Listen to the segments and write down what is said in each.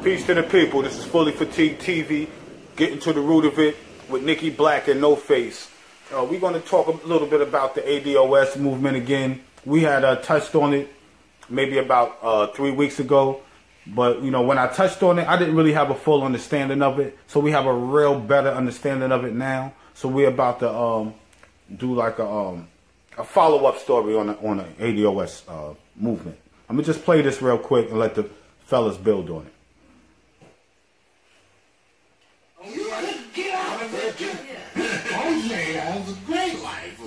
Peace to the people. This is Fully Fatigued TV. Getting to the root of it with Nikki Black and No Face. We're going to talk a little bit about the ADOS movement again. We had touched on it maybe about 3 weeks ago. But, you know, when I touched on it, I didn't really have a full understanding of it. So we have a real better understanding of it now. So we're about to do like a follow-up story on the ADOS movement. I'm going to just play this real quick and let the fellas build on it. Oh, you want to get out of it? Oh, yeah, that was a great life.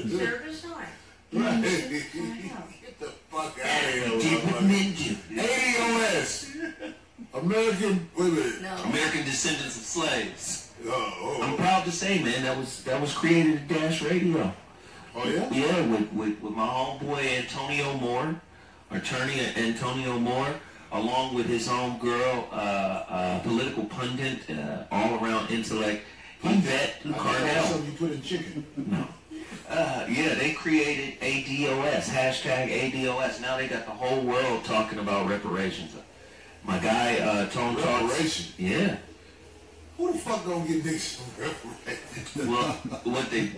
Service life. Right. Get the fuck out of here. ADOS. American women. No. American descendants of slaves. Oh. I'm proud to say, man, that was created at Dash Radio. Oh, yeah? Yeah, with my homeboy Antonio Moore, attorney Antonio Moore, along with his homegirl, political pundit, all-around intellect, Yvette Carnell. Something you put in chicken. No. Yeah, they created ADOS, hashtag ADOS. Now they got the whole world talking about reparations. My guy, Tone Talks. Reparations? Yeah. Who the fuck gonna get niggas some reparations? Well, what they...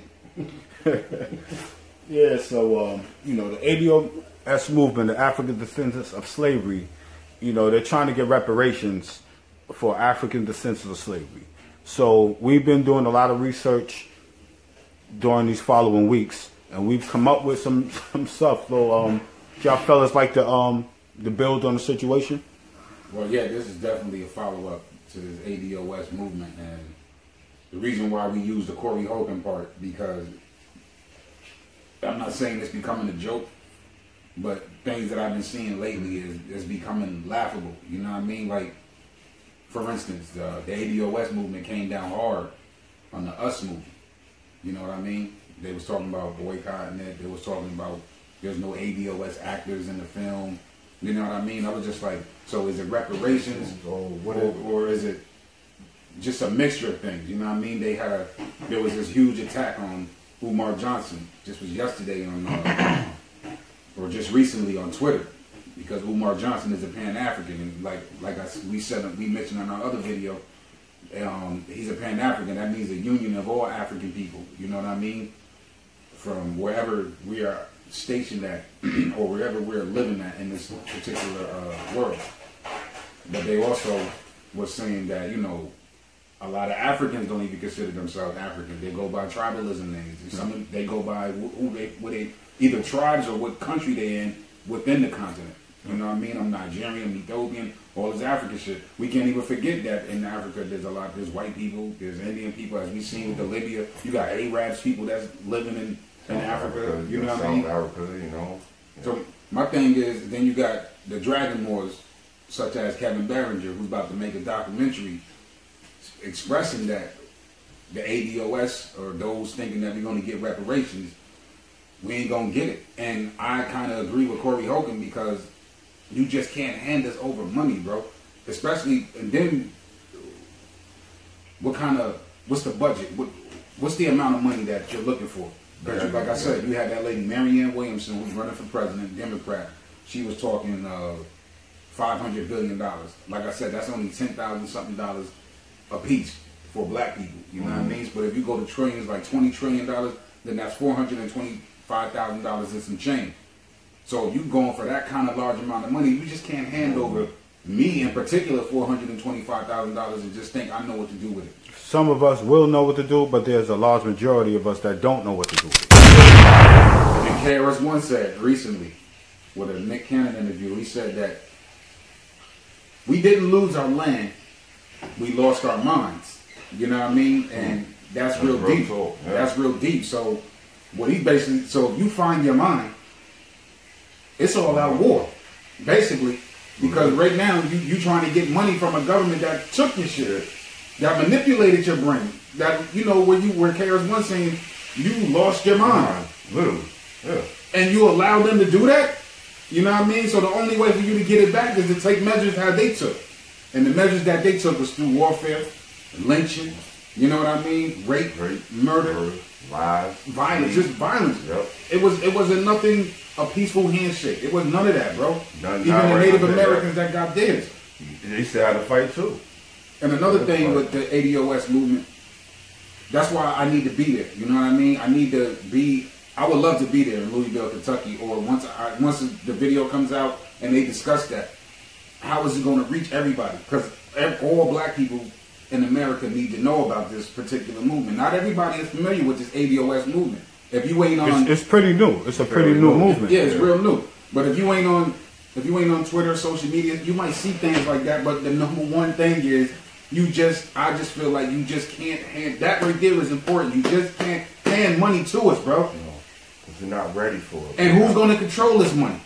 Yeah, so, you know, the ADOS movement, the African descendants of slavery, you know, they're trying to get reparations for African descendants of slavery. So we've been doing a lot of research during these following weeks, and we've come up with some stuff. So, y'all fellas like to build on the situation? Well, yeah, this is definitely a follow-up to this ADOS movement, and the reason why we use the Corey Hogan part, because I'm not saying it's becoming a joke, but things that I've been seeing lately is becoming laughable. You know what I mean? Like, for instance, the ADOS movement came down hard on the US movement. You know what I mean? They was talking about boycotting it. They was talking about there's no ADOS actors in the film. You know what I mean? I was just like, so is it reparations or is it just a mixture of things? You know what I mean? There was this huge attack on Umar Johnson. Just was yesterday on, or just recently on Twitter, because Umar Johnson is a Pan-African, and we mentioned on our other video, he's a Pan-African. That means a union of all African people. You know what I mean? From wherever we are stationed at, or wherever we're living at in this particular world. But they also were saying that, you know, a lot of Africans don't even consider themselves African. They go by tribalism names. They go by what they either tribes or what country they in within the continent. You know what I mean? I'm Nigerian, I'm Ethiopian, all this African shit. We can't even forget that in Africa there's white people, there's Indian people, as we've seen with the Libya. You got Arabs, people that's living in Africa, you know what I mean? South Africa, you know. Yeah. So my thing is, then you got the Dragon Wars, such as Kevin Barringer, who's about to make a documentary expressing that the ADOS, or those thinking that we're going to get reparations, we ain't going to get it. And I kind of agree with Corey Hogan, because you just can't hand us over money, bro. Especially, and then what's the budget? What's the amount of money that you're looking for? Because like I said, you had that lady, Marianne Williamson, who's running for president, Democrat. She was talking $500 billion. Like I said, that's only $10,000 something a piece for black people. You know what I mean? But if you go to trillions, like $20 trillion, then that's $425,000 and some change. So if you're going for that kind of large amount of money, you just can't hand over me in particular $425,000 and just think I know what to do with it. Some of us will know what to do, but there's a large majority of us that don't know what to do with it. And KRS-One said recently, with a Nick Cannon interview, he said that we didn't lose our land, we lost our minds. You know what I mean? And that's real deep. Yeah. That's real deep. So what he basically, so if you find your mind, it's all out war, basically, because right now you trying to get money from a government that took your shit, that manipulated your brain, that, you know, where KRS-One saying you lost your mind, literally, yeah, and you allow them to do that. You know what I mean? So the only way for you to get it back is to take measures how they took, and the measures that they took was through warfare, lynching. You know what I mean? Rape, murder, lies, violence, just violence. Yep. It wasn't nothing. A peaceful handshake. It was none of that, bro. None, Even the Native Americans that got theirs. They still had to fight too. And another thing with the ADOS movement, that's why I need to be there. You know what I mean? I would love to be there in Louisville, Kentucky, or once the video comes out and they discuss that, how is it going to reach everybody? Because all black people in America need to know about this particular movement. Not everybody is familiar with this ADOS movement. If you ain't on, it's pretty new. It's a pretty new movement. Yeah, it's real new. But if you ain't on Twitter, social media, you might see things like that. But the number one thing is, I just feel like you just can't hand that right there is important. You just can't hand money to us, bro. No, because you're not ready for it. And who's going to control this money?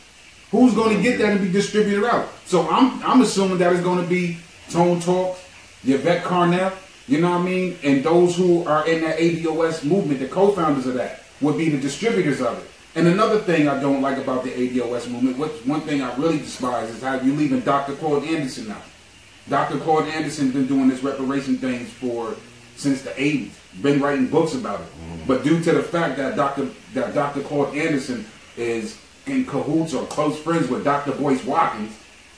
Who's going to get that and be distributed out? So I'm assuming that it's going to be Tone Talks, Yvette Carnell, you know what I mean? And those who are in that ADOS movement, the co-founders of that, would be the distributors of it. And another thing I don't like about the ADOS movement, one thing I really despise is how you're leaving Dr. Claude Anderson out. Dr. Claude Anderson's been doing this reparation things since the 80s, been writing books about it. But due to the fact that Dr. Claude Anderson is in cahoots or close friends with Dr. Boyce Watkins,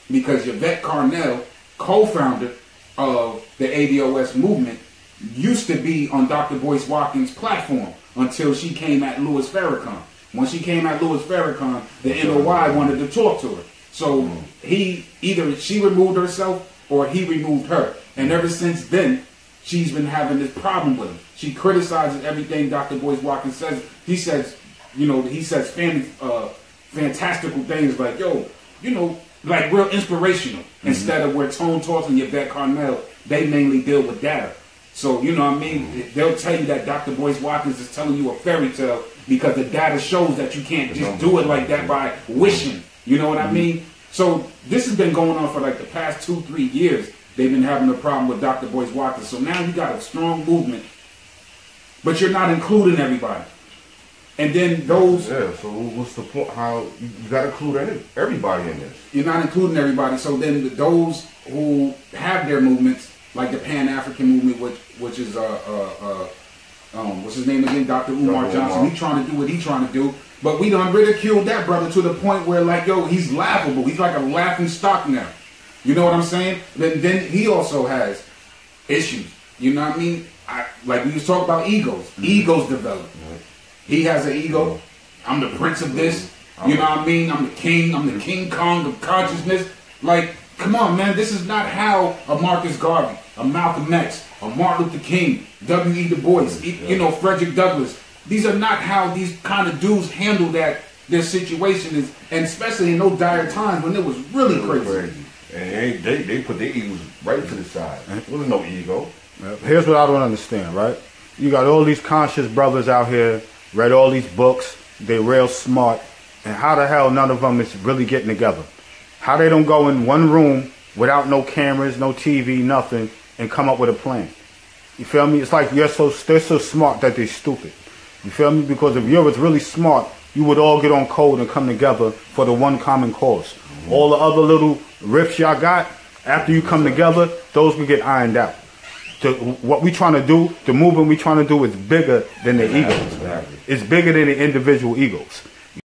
because Yvette Carnell, co-founder of the ADOS movement, used to be on Dr. Boyce Watkins' platform until she came at Louis Farrakhan. When she came at Louis Farrakhan, the NOI wanted to talk to her. So either she removed herself or he removed her. And ever since then, she's been having this problem with him. She criticizes everything Dr. Boyce Watkins says. He says fantastical things like, like real inspirational. Instead of where Tone Talks and Yvette Carnell, they mainly deal with data. So, you know what I mean? They'll tell you that Dr. Boyce Watkins is telling you a fairy tale because the data shows that you can't just do it like that by wishing. You know what I mean? So this has been going on for like the past 2-3 years. They've been having a problem with Dr. Boyce Watkins. So now you got a strong movement, but you're not including everybody. And then those... Yeah, so what's the point? How you got to include everybody in this. You're not including everybody. So then those who have their movements, like the Pan-African movement, which is what's his name again? Dr. Umar Johnson. He's trying to do what he's trying to do. But we done ridiculed that brother to the point where, like, he's laughable. He's like a laughing stock now. You know what I'm saying? Then he also has issues. You know what I mean? Like we was talking about egos. Egos develop. He has an ego. I'm the prince of this. You know what I mean? I'm the king. I'm the King Kong of consciousness. Like, come on, man. This is not how a Marcus Garvey, a Malcolm X, a Martin Luther King, W.E. Du Bois, Frederick Douglass. These are not how these kind of dudes handle their situation is, and especially in those dire times when it was really crazy. And they put their egos right to the side. There was no ego. Here's what I don't understand, right? You got all these conscious brothers out here, read all these books, they real smart, and how the hell none of them is really getting together? How they don't go in one room without no cameras, no TV, nothing, and come up with a plan? You feel me? It's like they're so smart that they're stupid. You feel me? Because if you was really smart, you would all get on code and come together for the one common cause. All the other little riffs y'all got, after you come together, those will get ironed out. What we trying to do, the movement we trying to do is bigger than the egos. It's bigger than the individual egos.